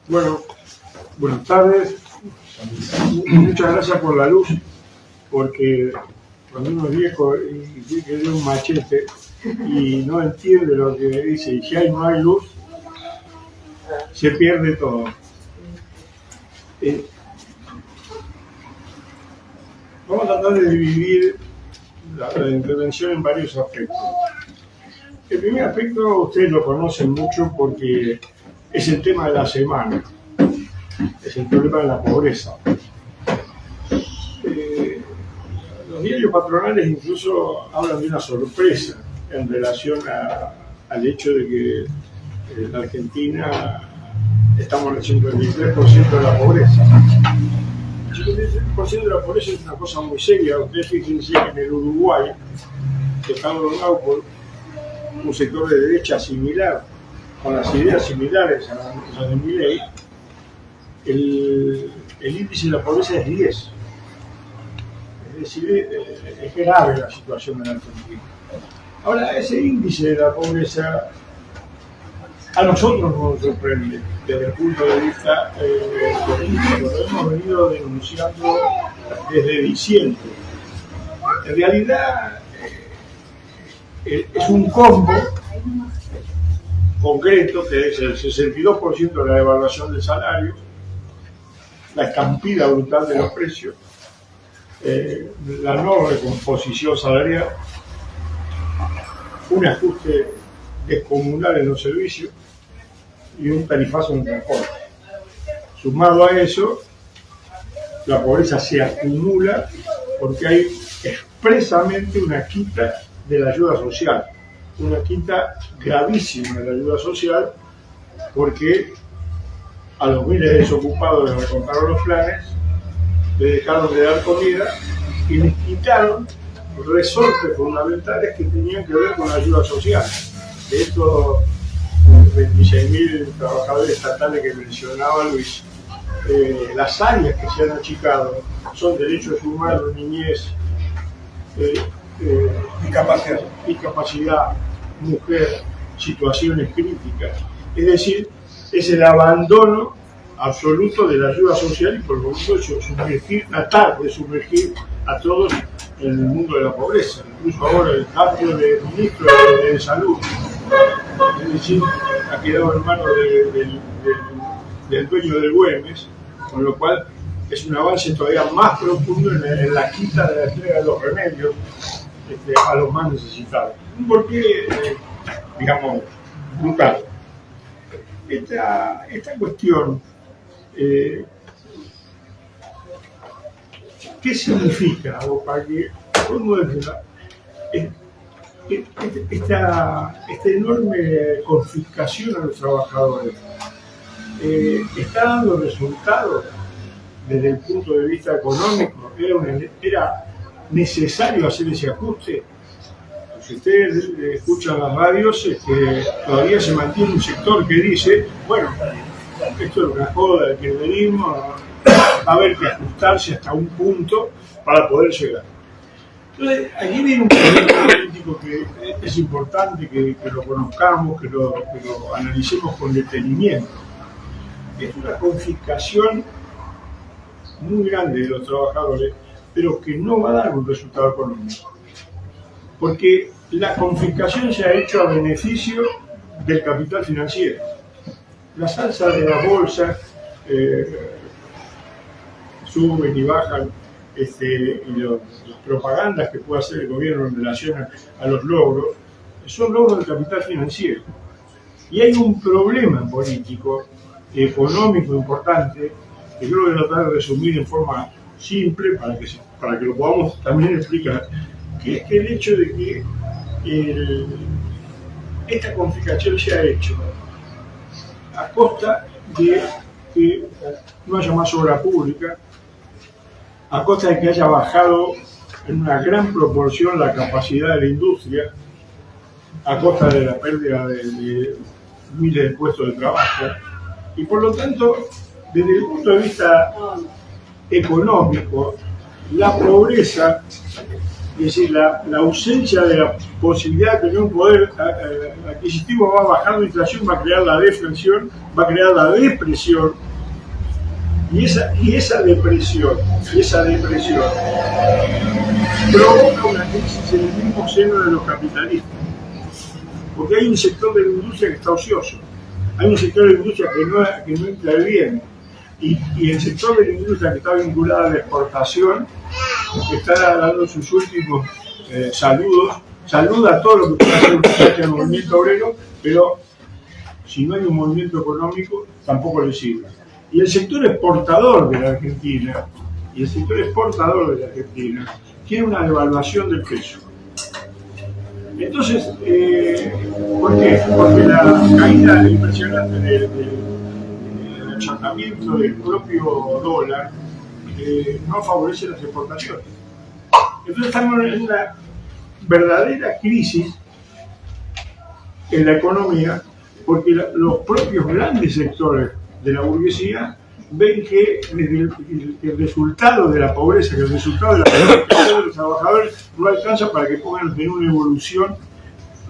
Bueno, buenas tardes. Muchas gracias por la luz, porque cuando uno es viejo y tiene que leer un machete y no entiende lo que dice, y si no hay luz, se pierde todo. Vamos a tratar de dividir la intervención en varios aspectos. El primer aspecto ustedes lo conocen mucho porque es el tema de la semana, es el problema de la pobreza. Los diarios patronales incluso hablan de una sorpresa en relación al hecho de que en la Argentina estamos en el 53% de la pobreza. El 53% de la pobreza es una cosa muy seria. Ustedes fíjense que en el Uruguay, que está gobernado por un sector de derecha similar, con las ideas similares a las de Milei, el índice de la pobreza es 10. Es decir, es grave la situación en Argentina. Ahora, ese índice de la pobreza a nosotros nos sorprende desde el punto de vista político. Lo hemos venido denunciando desde diciembre. En realidad es un combo concreto que es el 62% de la devaluación del salario, la estampida brutal de los precios, la no recomposición salarial, un ajuste descomunal en los servicios y un tarifazo en el transporte. Sumado a eso, la pobreza se acumula porque hay expresamente una quita de la ayuda social, una quita gravísima de la ayuda social, porque a los miles de desocupados les recortaron los planes, les dejaron de dar comida y les quitaron resortes fundamentales que tenían que ver con la ayuda social. De estos 26.000 trabajadores estatales que mencionaba Luis, las áreas que se han achicado son derechos humanos, niñez, discapacidad, mujer, situaciones críticas. Es decir, es el abandono absoluto de la ayuda social y por lo tanto tratar de sumergir a todos en el mundo de la pobreza. Incluso ahora el cambio de ministro de salud, es decir, ha quedado en manos del dueño del Güemes, con lo cual es un avance todavía más profundo en la quita de la entrega de los remedios a los más necesitados. ¿Por qué, digamos, brutal? Esta cuestión, ¿qué significa? O para que uno esta enorme confiscación a los trabajadores está dando resultados desde el punto de vista económico. Era necesario hacer ese ajuste. Si ustedes escuchan las radios, todavía se mantiene un sector que dice, bueno, esto es una joda del kirchnerismo, va a haber que ajustarse hasta un punto para poder llegar. Entonces, aquí viene un problema político que es importante que lo conozcamos, que lo analicemos con detenimiento. Es una confiscación muy grande de los trabajadores, pero que no va a dar un resultado económico. Porque la confiscación se ha hecho a beneficio del capital financiero. Las alzas de las bolsas suben y bajan, y las propagandas que puede hacer el gobierno en relación a los logros, son logros del capital financiero. Y hay un problema político, económico importante, que creo que voy a tratar de resumir en forma simple para que lo podamos también explicar, que es que el hecho de que esta confiscación se ha hecho a costa de que no haya más obra pública, a costa de que haya bajado en una gran proporción la capacidad de la industria, a costa de la pérdida de miles de puestos de trabajo, y por lo tanto, desde el punto de vista económico, la pobreza Es decir, la ausencia de la posibilidad de tener un poder adquisitivo va bajando la inflación, va a crear la deflación, va a crear la depresión. Y esa depresión provoca una crisis en el mismo seno de los capitalistas. Porque hay un sector de la industria que está ocioso, hay un sector de la industria que no interviene. Y el sector de la industria que está vinculada a la exportación está dando sus últimos saludos. Saluda a todo lo que puede hacer el movimiento obrero, pero si no hay un movimiento económico, tampoco le sirve. Y el sector exportador de la Argentina, tiene una devaluación del peso. Entonces, ¿por qué? Porque la caída impresionante del achatamiento del propio dólar no favorece las exportaciones. Entonces estamos en una verdadera crisis en la economía, porque los propios grandes sectores de la burguesía ven que el resultado de la pobreza, que el resultado de la pobreza de los trabajadores no alcanza para que puedan tener una evolución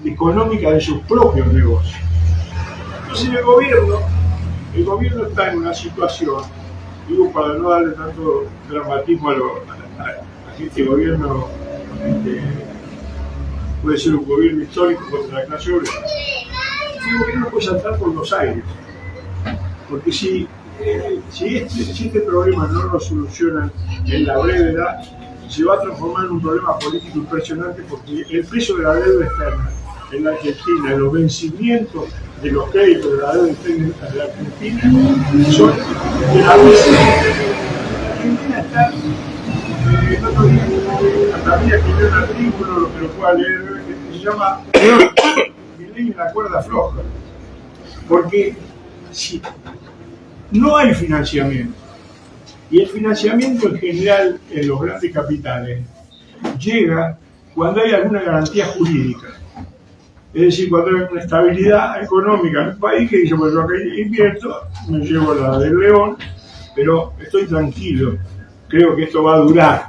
económica de sus propios negocios. Entonces el gobierno está en una situación, digo para no darle tanto dramatismo a este gobierno, puede ser un gobierno histórico contra la clase obrera. El gobierno puede saltar por los aires, porque si este problema no lo solucionan en la brevedad, se va a transformar en un problema político impresionante, porque el peso de la deuda externa en la Argentina, los vencimientos de los créditos de la deuda externa de la Argentina son gravísimos. La Argentina está, todavía escribió un artículo, lo que lo pueda leer, que se llama Milei en la cuerda floja, porque si no hay financiamiento, y el financiamiento en general en los grandes capitales llega cuando hay alguna garantía jurídica. Es decir, cuando hay una estabilidad económica en un país que dice, bueno, yo acá invierto, me llevo la del león, pero estoy tranquilo, creo que esto va a durar.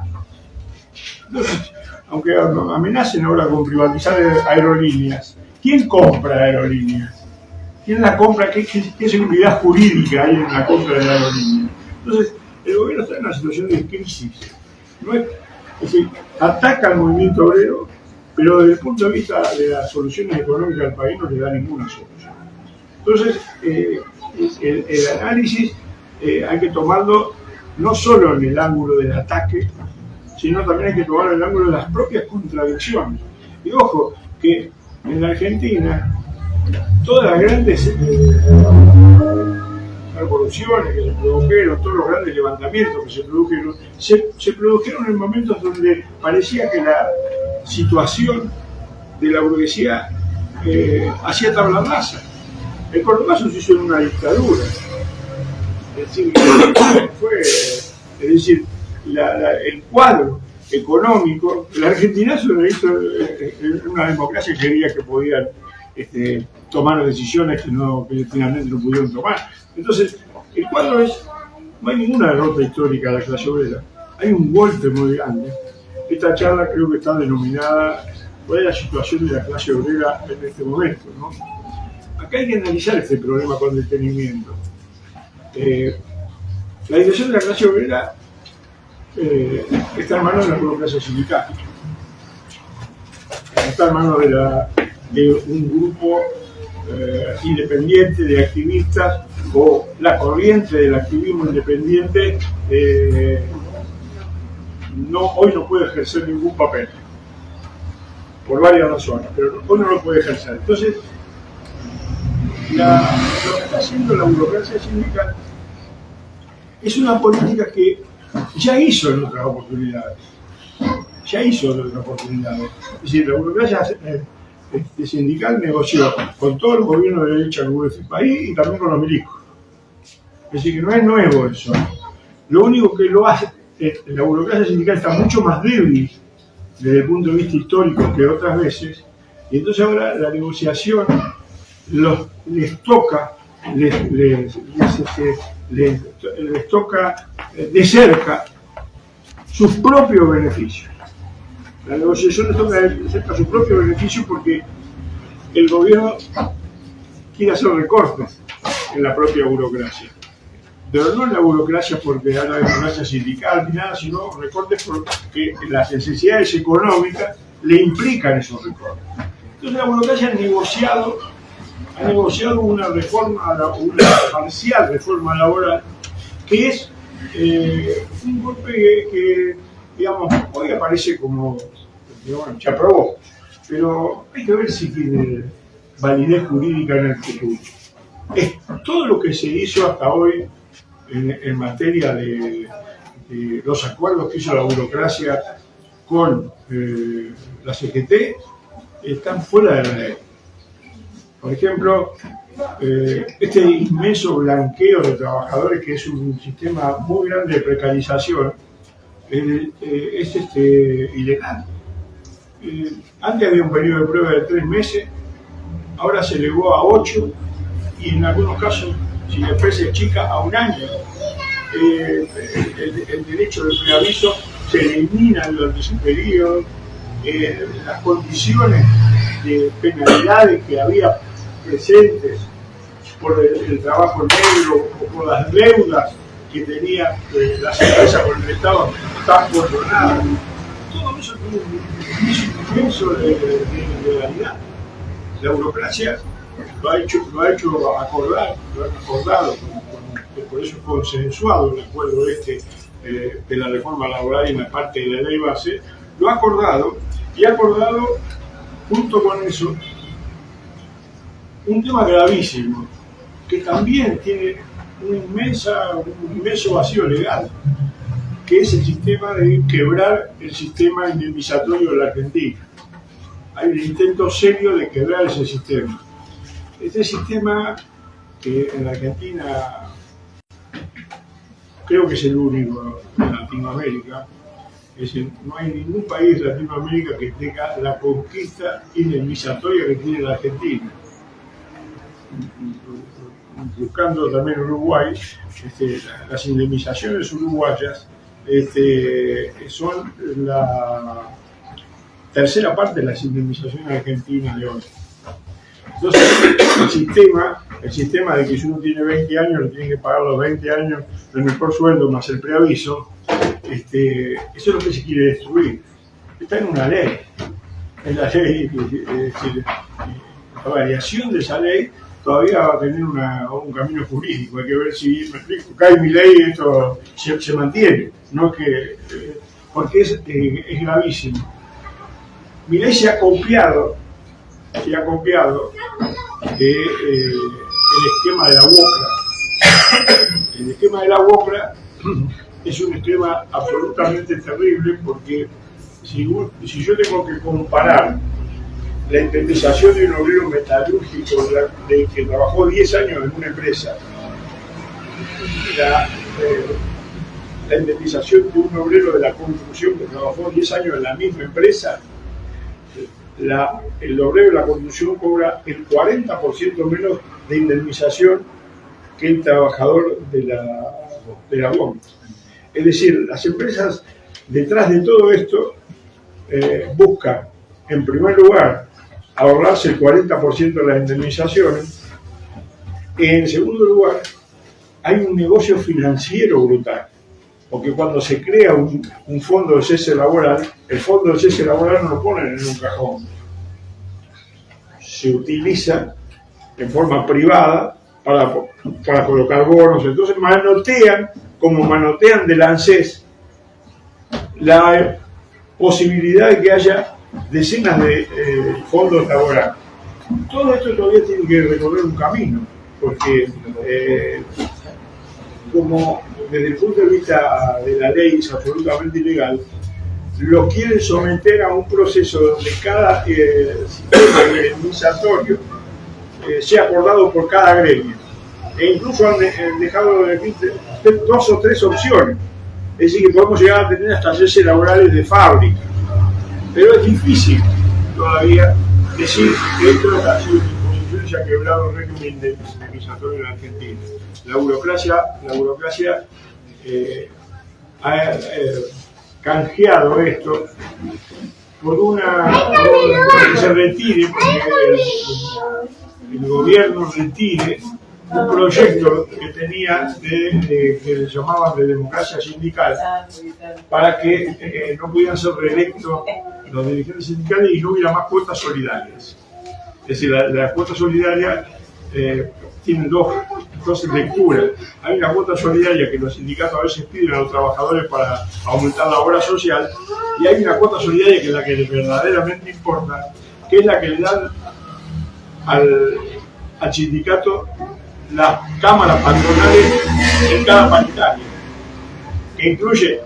Entonces, aunque amenacen ahora con privatizar aerolíneas, ¿quién compra aerolíneas? ¿Quién la compra? ¿Qué seguridad jurídica hay en la compra de la aerolínea? Entonces, el gobierno está en una situación de crisis. Es decir, ataca al movimiento obrero, pero desde el punto de vista de las soluciones económicas del país no le da ninguna solución. Entonces, el análisis hay que tomarlo no solo en el ángulo del ataque, sino también hay que tomarlo en el ángulo de las propias contradicciones. Y ojo, que en la Argentina, todas las grandes revoluciones que se produjeron, todos los grandes levantamientos que se produjeron en momentos donde parecía que la situación de la burguesía hacía tabla rasa. El cordobazo se hizo en una dictadura. Es decir, el cuadro económico, la Argentina se lo hizo en una democracia que creía que podían tomar decisiones que finalmente no pudieron tomar. Entonces, el cuadro no hay ninguna derrota histórica de la clase obrera, hay un golpe muy grande. Esta charla creo que está denominada ¿cuál es la situación de la clase obrera en este momento? ¿No? Acá hay que analizar este problema con detenimiento. La situación de la clase obrera está en manos de la burocracia sindical, está en manos de un grupo independiente de activistas, o la corriente del activismo independiente hoy no puede ejercer ningún papel por varias razones, pero hoy no lo puede ejercer. Entonces, lo que está haciendo la burocracia sindical es una política que ya hizo en otras oportunidades. Es decir, la burocracia sindical negoció con todo el gobierno de derecha que hubo en este país y también con los milicos. Es decir, que no es nuevo eso. Lo único que lo hace, la burocracia sindical está mucho más débil desde el punto de vista histórico que otras veces, y entonces ahora la negociación les toca de cerca sus propios beneficios. La negociación representa su propio beneficio porque el gobierno quiere hacer recortes en la propia burocracia. Pero no en la burocracia porque hay una burocracia sindical ni nada, sino recortes porque las necesidades económicas le implican esos recortes. Entonces la burocracia ha negociado una una parcial reforma laboral que es un golpe que, digamos, hoy aparece como, digamos, se aprobó, pero hay que ver si tiene validez jurídica en el futuro. Es todo lo que se hizo hasta hoy en materia de los acuerdos que hizo la burocracia con la CGT están fuera de la ley. Por ejemplo, este inmenso blanqueo de trabajadores, que es un sistema muy grande de precarización, es ilegal. Antes había un periodo de prueba de 3 meses, ahora se elevó a 8 y en algunos casos, si la empresa es chica, a 1 año. El derecho de preaviso se elimina durante ese periodo. Las condiciones de penalidades que había presentes por el trabajo negro o por las deudas que tenían las empresas con el Estado están controladas. Todo eso tiene un inmenso de ilegalidad. La burocracia lo ha hecho acordado, por eso es consensuado el acuerdo de la reforma laboral y en la parte de la ley base, lo ha acordado y ha acordado junto con eso un tema gravísimo que también tiene un inmenso vacío legal, que es el sistema de quebrar el sistema indemnizatorio de la Argentina. Hay un intento serio de quebrar ese sistema. Este sistema, que en la Argentina creo que es el único en Latinoamérica, es decir, no hay ningún país de Latinoamérica que tenga la conquista indemnizatoria que tiene la Argentina. Buscando también Uruguay, las indemnizaciones uruguayas son la tercera parte de las indemnizaciones argentinas de hoy. Entonces, el sistema de que si uno tiene 20 años, le tiene que pagar los 20 años del mejor sueldo más el preaviso, eso es lo que se quiere destruir. Está en una ley. Es la ley, la variación de esa ley todavía va a tener un camino jurídico. Hay que ver si, me explico, cae mi ley y esto se mantiene. No porque es gravísimo. Mi ley se ha copiado del esquema de la UOCRA. El esquema de la UOCRA es un esquema absolutamente terrible porque si yo tengo que comparar la indemnización de un obrero metalúrgico que trabajó 10 años en una empresa, la indemnización de un obrero de la construcción que trabajó 10 años en la misma empresa, el obrero de la construcción cobra el 40% menos de indemnización que el trabajador de la UOM. Es decir, las empresas detrás de todo esto buscan, en primer lugar, ahorrarse el 40% de las indemnizaciones. En segundo lugar, hay un negocio financiero brutal, porque cuando se crea un fondo de cese laboral, el fondo de cese laboral no lo ponen en un cajón, se utiliza en forma privada para colocar bonos. Entonces manotean, como manotean del ANSES, la posibilidad de que haya decenas de fondos laborales. Todo esto todavía tiene que recorrer un camino, porque como desde el punto de vista de la ley es absolutamente ilegal, lo quieren someter a un proceso donde cada sistema indemnizatorio sea acordado por cada gremio. E incluso han dejado de decir 2 o 3 opciones. Es decir, que podemos llegar a tener hasta cese laborales de fábrica. Pero es difícil todavía decir que esto ha sido una imposición y se ha quebrado el régimen indemnizatorio en la Argentina. La burocracia ha canjeado esto porque se retire, porque el gobierno retire un proyecto que tenía que llamaban de democracia sindical para que no pudieran ser reelectos los dirigentes sindicales y no hubiera más cuotas solidarias. Es decir, la cuota solidaria tiene dos lecturas. Hay una cuota solidaria que los sindicatos a veces piden a los trabajadores para aumentar la obra social, y hay una cuota solidaria que es la que verdaderamente importa, que es la que le dan al sindicato las cámaras patronales en cada paritaria, que incluye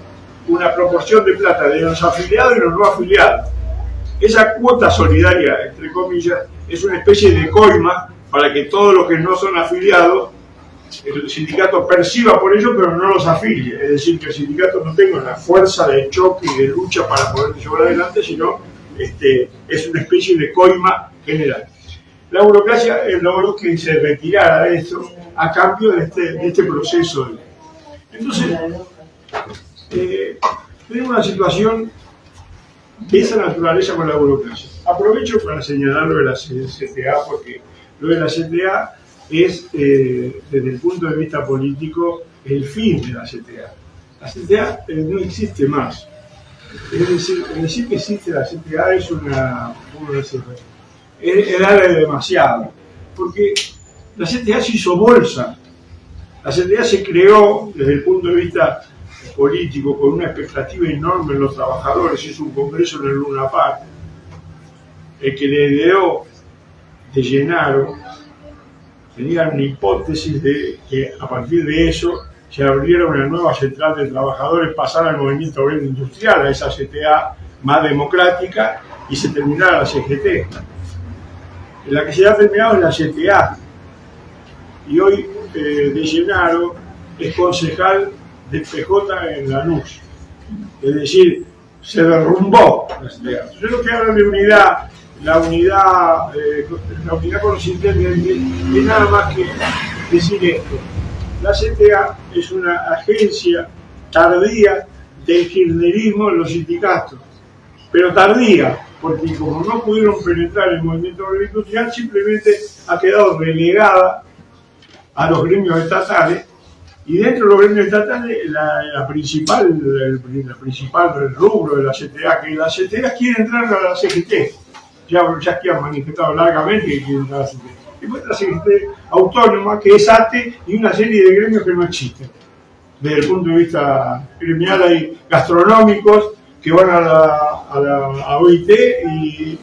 una proporción de plata de los afiliados y los no afiliados. Esa cuota solidaria, entre comillas, es una especie de coima para que todos los que no son afiliados, el sindicato perciba por ello, pero no los afilie. Es decir, que el sindicato no tenga la fuerza de choque y de lucha para poder llevar adelante, sino es una especie de coima general. La burocracia logró que se retirara de esto a cambio de este proceso. Entonces, tenemos una situación de esa naturaleza con la burocracia. Aprovecho para señalar lo de la CTA, porque lo de la CTA es, desde el punto de vista político, el fin de la CTA. La CTA no existe más. Es decir que existe la CTA es una... ¿cómo decirlo? Es darle demasiado, porque la CTA se hizo bolsa. La CTA se creó desde el punto de vista político con una expectativa enorme en los trabajadores. Hizo un congreso en el Luna Park, el que le ideó de Llenaro tenía una hipótesis de que a partir de eso se abriera una nueva central de trabajadores, pasara al movimiento obrero industrial, a esa CTA más democrática, y se terminara la CGT. La que se ha terminado es la CTA, y hoy de Llenaro es concejal de PJ en Lanús. Es decir, se derrumbó la CTA. Yo lo que hablo de unidad, la unidad con los intendentes, es nada más que decir esto. La CTA es una agencia tardía del kirchnerismo en los sindicatos, pero tardía, porque como no pudieron penetrar el movimiento obrero industrial, simplemente ha quedado relegada a los gremios estatales, y dentro de los gremios estatales el principal rubro de la CTA, que la CTA quiere entrar a la CGT, ya que han manifestado largamente que quieren entrar a la CGT. Después la CGT autónoma, que es ATE, y una serie de gremios que no existen. Desde el punto de vista gremial hay gastronómicos que van a la OIT,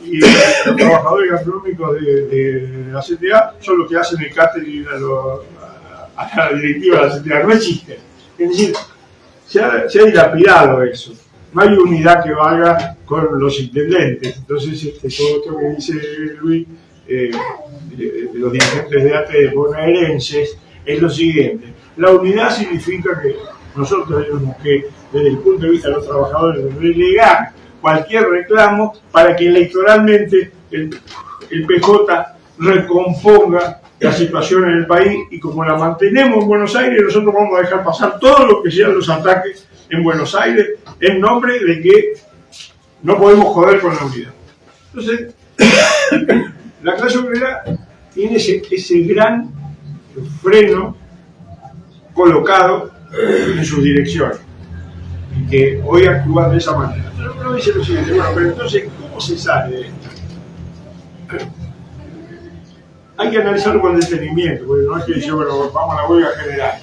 y los trabajadores gastronómicos de la CTA son los que hacen el catering a la directiva de la CTA. No existe. Es decir, se ha dilapidado eso. No hay unidad que valga con los intendentes. Entonces, todo esto que dice Luis, de los dirigentes de ATE bonaerenses, es lo siguiente. La unidad significa que nosotros tenemos que, desde el punto de vista de los trabajadores, relegar cualquier reclamo para que electoralmente el PJ recomponga la situación en el país, y como la mantenemos en Buenos Aires, nosotros vamos a dejar pasar todo lo que sean los ataques en Buenos Aires en nombre de que no podemos joder con la unidad. Entonces, la clase obrera tiene ese gran freno colocado en sus direcciones, y que hoy actúan de esa manera. Pero uno dice lo siguiente: bueno, pero entonces, ¿cómo se sale de esto? Hay que analizarlo con detenimiento, porque no es que decir, bueno, vamos a la huelga general.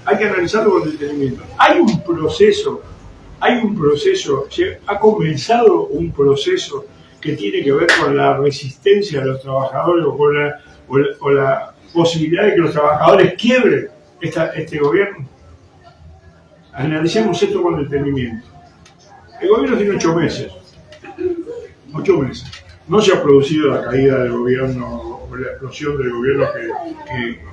Hay que analizarlo con detenimiento. Hay un proceso, ha comenzado un proceso que tiene que ver con la resistencia de los trabajadores, o la posibilidad de que los trabajadores quiebren este gobierno. Analicemos esto con detenimiento. El gobierno tiene 8 meses. 8 meses. No se ha producido la caída del gobierno, o la explosión del gobierno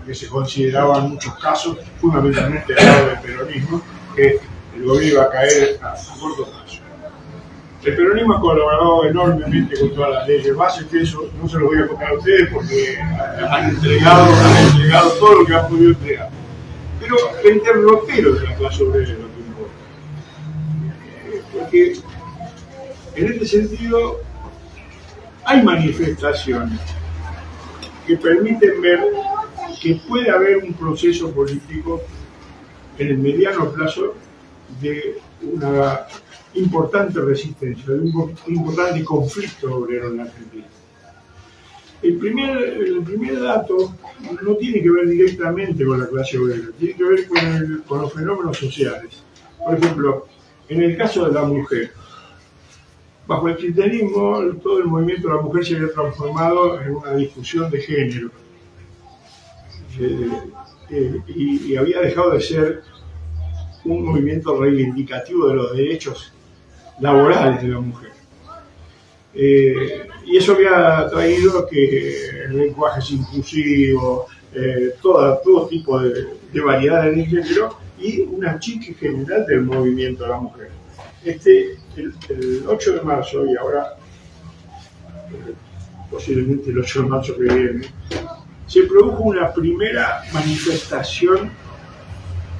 que se consideraba en muchos casos, fundamentalmente al lado del peronismo, que el gobierno iba a caer a corto plazo. El peronismo ha colaborado enormemente con todas las leyes bases, que eso no se lo voy a contar a ustedes porque han entregado todo lo que han podido entregar. Pero el derrotero de la clase obrera es lo que importa. Porque En este sentido, hay manifestaciones que permiten ver que puede haber un proceso político en el mediano plazo de una importante resistencia, de un importante conflicto obrero en la Argentina. El primer dato no tiene que ver directamente con la clase obrera, tiene que ver con los fenómenos sociales. Por ejemplo, en el caso de la mujer, bajo el kirchnerismo, todo el movimiento de la mujer se había transformado en una discusión de género y había dejado de ser un movimiento reivindicativo de los derechos laborales de la mujer. Y eso había traído que lenguajes inclusivos, todo tipo de variedades de género y un achique general del movimiento de la mujer. El 8 de marzo, y ahora posiblemente el 8 de marzo que viene, se produjo una primera manifestación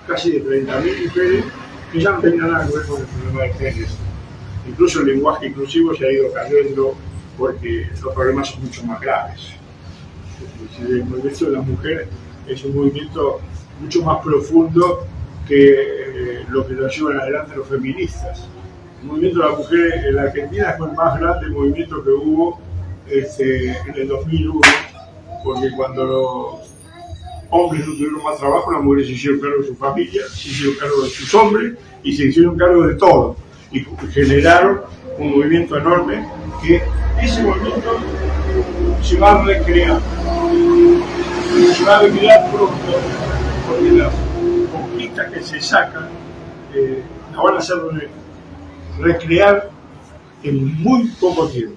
casi de 30.000 mujeres que ya no tenía nada que ver con el problema de género. Incluso el lenguaje inclusivo se ha ido cayendo porque los problemas son mucho más graves. El movimiento de las mujeres es un movimiento mucho más profundo que lo que lo llevan adelante los feministas. El movimiento de las mujeres en la Argentina fue el más grande movimiento que hubo en el 2001, porque cuando los hombres no tuvieron más trabajo, las mujeres se hicieron cargo de su familia, se hicieron cargo de sus hombres y se hicieron cargo de todo. Y generaron un movimiento enorme que ese movimiento se va a recrear. Se va a recrear pronto, porque las conquistas que se sacan las van a hacer recrear en muy poco tiempo.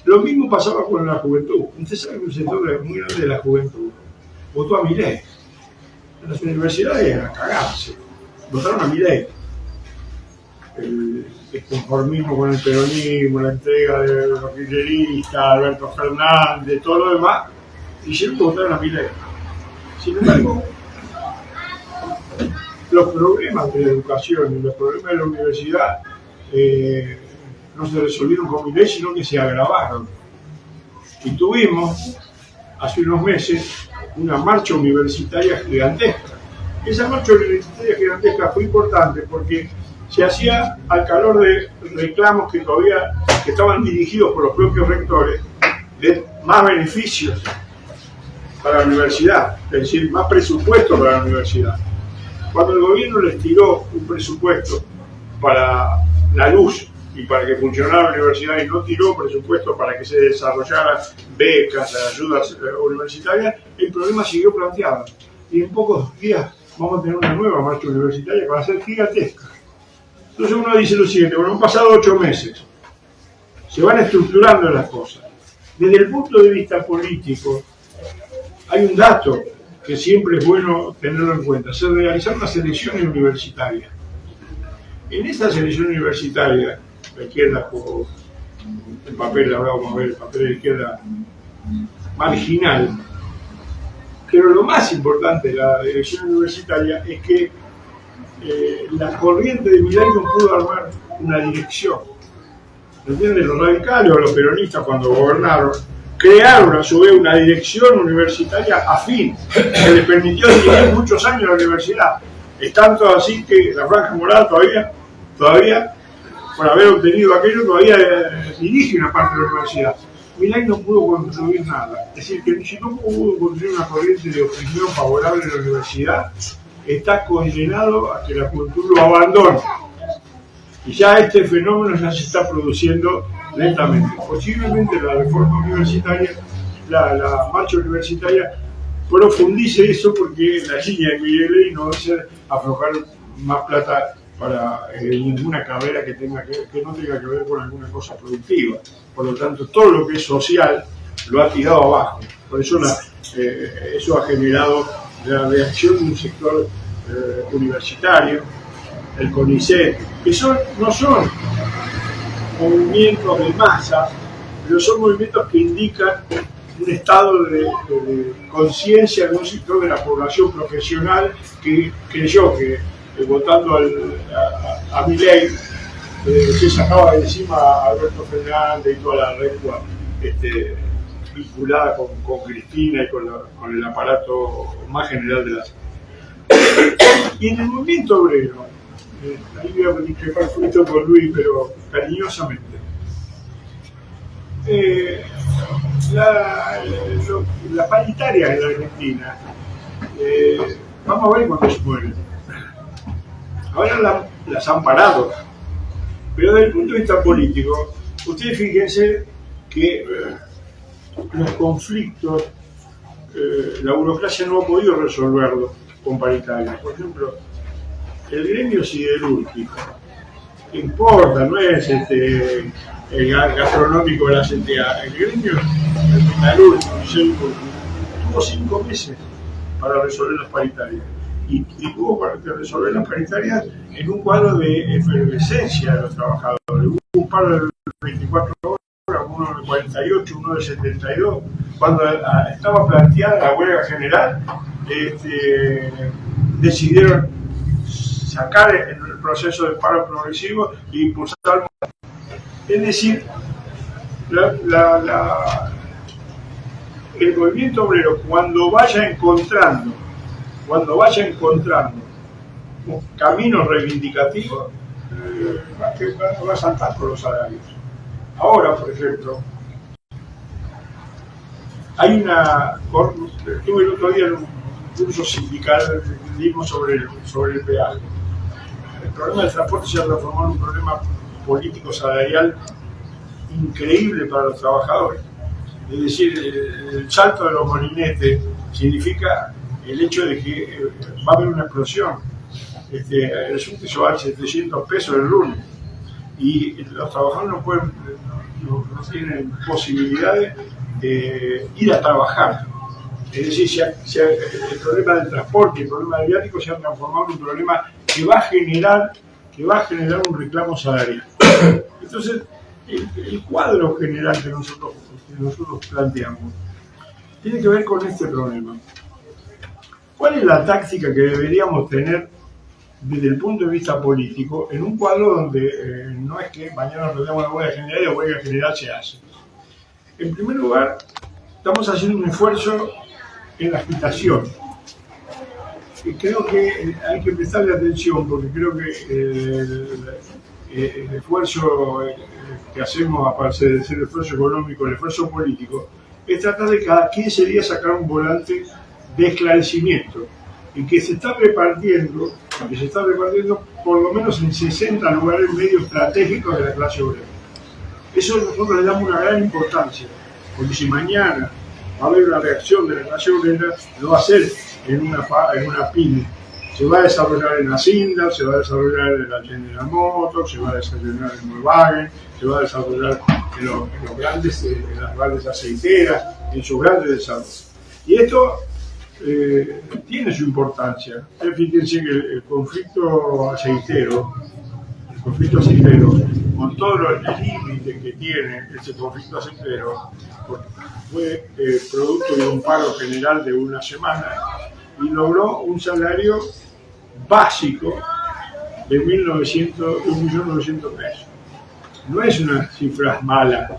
Lo mismo pasaba con la juventud. Usted sabe que un sector muy grande de la juventud votó a Milei. En las universidades era cagarse. Votaron a Milei. El conformismo con el peronismo, la entrega de los kirchneristas, Alberto Fernández, todo lo demás, hicieron que votaron a Milei. Sin embargo, los problemas de la educación y los problemas de la universidad no se resolvieron con Milei, sino que se agravaron. Y tuvimos, hace unos meses, una marcha universitaria gigantesca. Esa marcha universitaria gigantesca fue importante porque se hacía al calor de reclamos que estaban dirigidos por los propios rectores de más beneficios para la universidad, es decir, más presupuesto para la universidad. Cuando el gobierno les tiró un presupuesto para la luz y para que funcionara la universidad y no tiró presupuesto para que se desarrollaran becas, ayudas universitarias, el problema siguió planteado. Y en pocos días vamos a tener una nueva marcha universitaria que va a ser gigantesca. Entonces uno dice lo siguiente: bueno, han pasado 8 meses, se van estructurando las cosas. Desde el punto de vista político, hay un dato que siempre es bueno tenerlo en cuenta: se realizaron las elecciones universitarias. En esta selección universitaria, la izquierda jugó el papel, ahora vamos a ver el papel de la izquierda marginal, pero lo más importante de la elección universitaria es que la corriente de Milei no pudo armar una dirección. ¿Entienden? Los radicales o los peronistas, cuando gobernaron, crearon a su vez una dirección universitaria afín que les permitió dirigir muchos años la universidad. Es tanto así que la Franja Morada todavía por haber obtenido aquello, todavía dirige una parte de la universidad. Milei no pudo construir nada. Es decir, que si no pudo construir una corriente de opinión favorable en la universidad, está condenado a que la juventud lo abandone. Y ya este fenómeno ya se está produciendo lentamente. Posiblemente la reforma universitaria, la marcha universitaria, profundice eso, porque la línea de Milei no va a ser aflojar más plata para ninguna carrera que no tenga que ver con alguna cosa productiva. Por lo tanto, todo lo que es social lo ha tirado abajo. Por eso eso ha generado la reacción de un sector universitario, el CONICET, que no son movimientos de masa, pero son movimientos que indican un estado de conciencia de un sector de la población profesional que creyó que votando a Milei se sacaba de encima a Alberto Fernández y toda la red vinculada con Cristina y con el aparato más general de la sociedad. Y en el movimiento obrero, ahí voy a discrepar un poquito con Luis, pero cariñosamente, las paritarias en la Argentina, vamos a ver cuándo se mueren. Ahora las han parado, pero desde el punto de vista político, ustedes fíjense que los conflictos, la burocracia no ha podido resolverlos con paritarias. Por ejemplo, el gremio siderúrgico, ¿qué importa? No es el gastronómico de la CTA. El gremio metalúrgico tuvo 5 meses para resolver las paritarias. Y tuvo para resolver las paritarias en un cuadro de efervescencia de los trabajadores. Hubo un paro de 24 horas, uno de 48, uno de 72. Cuando estaba planteada la huelga general, decidieron sacar el proceso de paro progresivo e impulsar. Es decir, el movimiento obrero, cuando vaya encontrando caminos reivindicativos, va a saltar por los salarios. Ahora, por ejemplo, estuve el otro día en un curso sindical sobre el peaje. El problema del transporte se ha transformado en un problema político salarial increíble para los trabajadores. Es decir, el salto de los molinetes significa el hecho de que va a haber una explosión. El subte se va a dar 700 pesos el lunes y los trabajadores no tienen posibilidades de ir a trabajar. Es decir, el problema del transporte, el problema del viático se ha transformado en un problema que va a generar un reclamo salarial. Entonces, el cuadro general que nosotros planteamos tiene que ver con este problema. ¿Cuál es la táctica que deberíamos tener desde el punto de vista político en un cuadro donde no es que mañana nos demos la huelga general y la huelga general se hace? En primer lugar, estamos haciendo un esfuerzo en la agitación. Y creo que hay que prestarle atención porque creo que el esfuerzo que hacemos, aparte de ser el esfuerzo económico, el esfuerzo político, es tratar de cada 15 días sacar un volante de esclarecimiento y que se está repartiendo por lo menos en 60 lugares medio estratégicos de la clase obrera. Eso nosotros le damos una gran importancia, porque si mañana va a haber una reacción de la clase obrera, no va a ser en una pyme, se va a desarrollar en la Sindar, se va a desarrollar en la General Motors, se va a desarrollar en Volkswagen, se va a desarrollar en las grandes aceiteras, en sus grandes desarrollos. Y esto tiene su importancia. Fíjense que el conflicto aceitero, con todos los límites que tiene ese conflicto aceitero, fue producto de un paro general de una semana y logró un salario básico de 1.900.000 pesos. No es una cifra mala,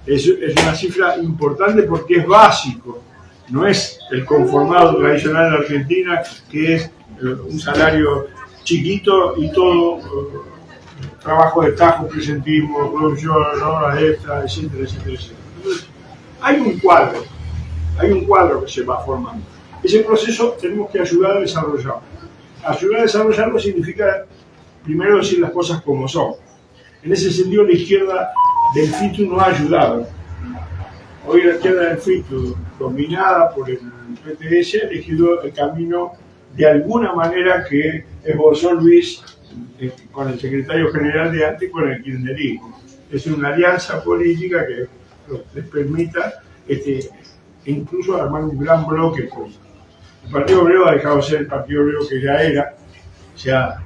es una cifra importante porque es básico. No es el conformado tradicional de Argentina, que es un salario chiquito y todo trabajo de tajo, presentismo, producción, horas extras, etcétera, etcétera, etcétera. Entonces, hay un cuadro que se va formando. Ese proceso tenemos que ayudar a desarrollarlo. Ayudar a desarrollarlo significa, primero, decir las cosas como son. En ese sentido, la izquierda del FITU no ha ayudado. Hoy la izquierda del FITU, dominada por el PTS, ha elegido el camino de alguna manera que esbozó Luis con el secretario general de antes, con el kirchnerismo. Es una alianza política que les permita incluso armar un gran bloque. El Partido Obrero ha dejado de ser el Partido Obrero que ya era, se ha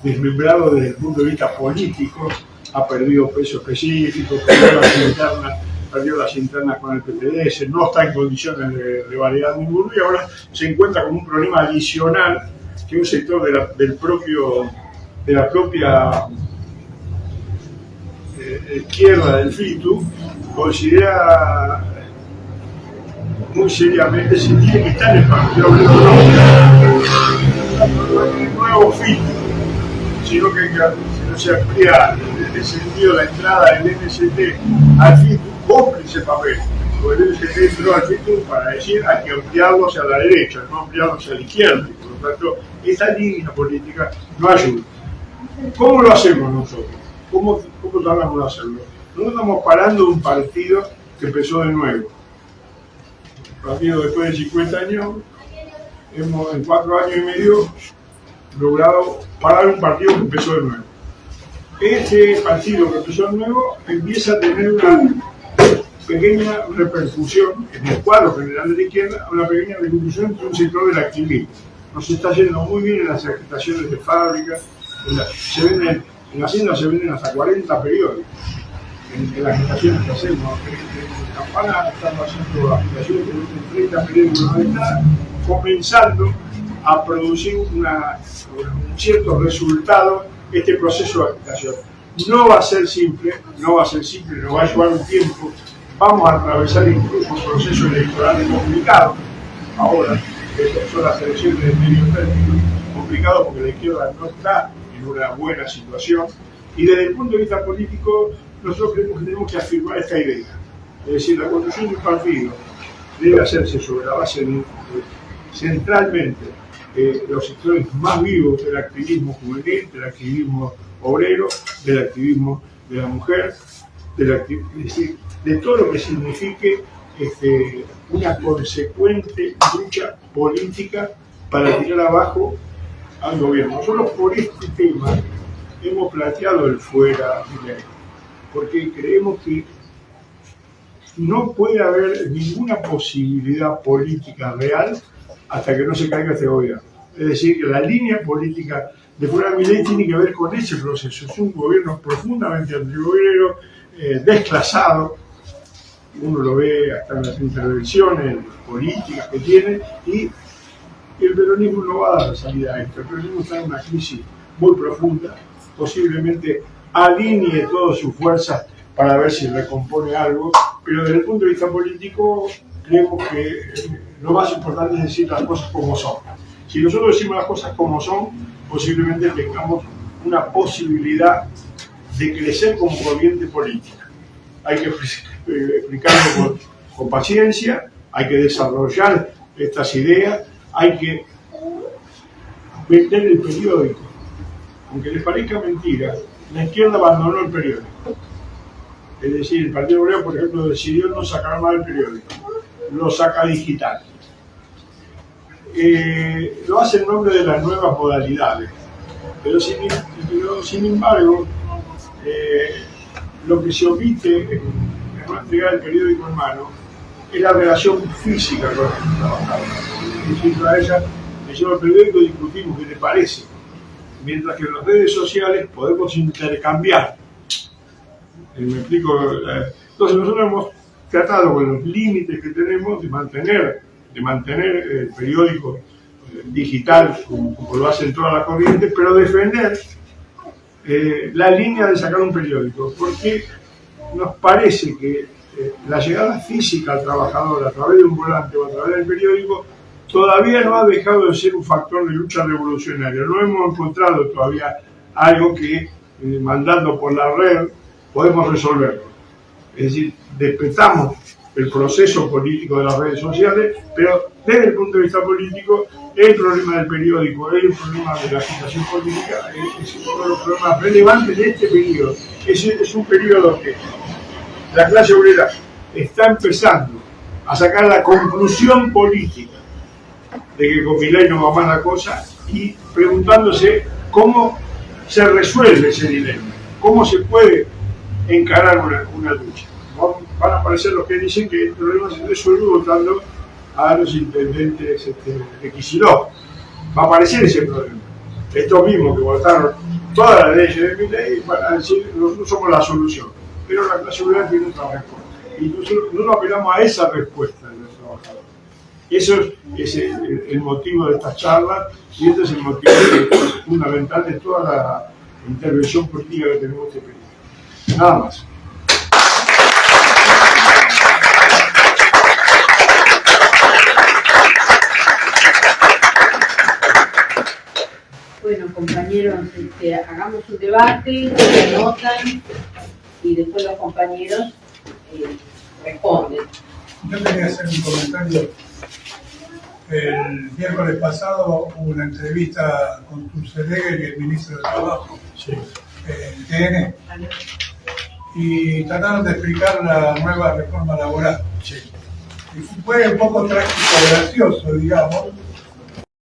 desmembrado desde el punto de vista político, ha perdido peso específico, perdió las internas con el PPDS, no está en condiciones de validar ninguno y ahora se encuentra con un problema adicional que un sector de la propia izquierda del FITU considera muy seriamente, si tiene que estar en el Partido Obrero, no es el nuevo FITU, sino que si no se amplía en ese sentido la entrada del MST al FITU, cumple ese papel. Porque el MST entró al FITU para decir hay que ampliarlo hacia la derecha, no ampliarlo hacia la izquierda. Y por lo tanto, esa línea política no ayuda. ¿Cómo lo hacemos nosotros? ¿Cómo tratamos de hacerlo? Nosotros estamos parando un partido que empezó de nuevo. El partido después de 50 años, hemos en 4 años y medio logrado parar un partido que empezó de nuevo. Este partido que empezó de nuevo empieza a tener una pequeña repercusión en el cuadro general de la izquierda, una pequeña repercusión entre un sector del activismo. Nos está yendo muy bien en las agitaciones de fábricas, en la Hacienda se venden hasta 40 periódicos en las agitaciones que hacemos. En Campana estamos haciendo agitaciones que venden 30 periódicos, está comenzando a producir un cierto resultado este proceso de agitación. No va a ser simple, nos va a llevar un tiempo, vamos a atravesar incluso un proceso electoral complicado, ahora, que son las elecciones de medio término, complicado porque la izquierda no está en una buena situación, y desde el punto de vista político, nosotros creemos que tenemos que afirmar esta idea. Es decir, la construcción de un partido debe hacerse sobre la base de centralmente los sectores más vivos del activismo juvenil, del activismo obrero, del activismo de la mujer, es decir, de todo lo que signifique una consecuente lucha política para tirar abajo al gobierno. Nosotros por este tema hemos planteado el fuera Milei, porque creemos que no puede haber ninguna posibilidad política real hasta que no se caiga este gobierno. Es decir, que la línea política de fuera Milei tiene que ver con ese proceso. Es un gobierno profundamente antiobrero, desclasado. Uno lo ve hasta en las intervenciones políticas que tiene, y el peronismo no va a dar salida a esto. El peronismo está en una crisis muy profunda, posiblemente alinee todas sus fuerzas para ver si recompone algo, pero desde el punto de vista político creemos que lo más importante es decir las cosas como son. Si nosotros decimos las cosas como son, posiblemente tengamos una posibilidad de crecer como corriente política. Hay que explicarlo con paciencia, hay que desarrollar estas ideas, hay que vender el periódico. Aunque les parezca mentira, la izquierda abandonó el periódico. Es decir, el Partido Obrero, por ejemplo, decidió no sacar más el periódico, lo saca digital. Lo hace en nombre de las nuevas modalidades, pero sin embargo, lo que se omite en no entregar el periódico en mano es la relación física con los trabajadores. Es decir, a ella le lleva el periódico y discutimos qué le parece, mientras que en las redes sociales podemos intercambiar. ¿Me explico? Entonces nosotros hemos tratado con los límites que tenemos de mantener el periódico digital como lo hacen todas las corrientes, pero defender la línea de sacar un periódico, porque nos parece que la llegada física al trabajador a través de un volante o a través del periódico todavía no ha dejado de ser un factor de lucha revolucionaria. No hemos encontrado todavía algo que mandando por la red podemos resolverlo. Es decir, respetamos el proceso político de las redes sociales, pero desde el punto de vista político, el problema del periódico, el problema de la agitación política es uno de los problemas relevantes de este periodo. Es un periodo que la clase obrera está empezando a sacar la conclusión política de que con Milei no va más la cosa, y preguntándose cómo se resuelve ese dilema, cómo se puede encarar una lucha. Van a aparecer los que dicen que el problema se resuelve votando a los intendentes de Kicillof. Va a aparecer ese problema. Estos mismos que votaron todas las leyes de Milei van a decir nosotros somos la solución, pero la clase obrera tiene otra respuesta. Y nosotros apelamos a esa respuesta de los trabajadores. Eso es el motivo de estas charlas, y este es el motivo fundamental de toda la intervención política que tenemos en este periodo. Nada más. los compañeros, hagamos un debate, se anotan y después los compañeros responden. Yo quería hacer un comentario. El miércoles pasado hubo una entrevista con Tulceregger y el ministro de Trabajo, el TN, y trataron de explicar la nueva reforma laboral. Y fue un poco trágico, gracioso, digamos,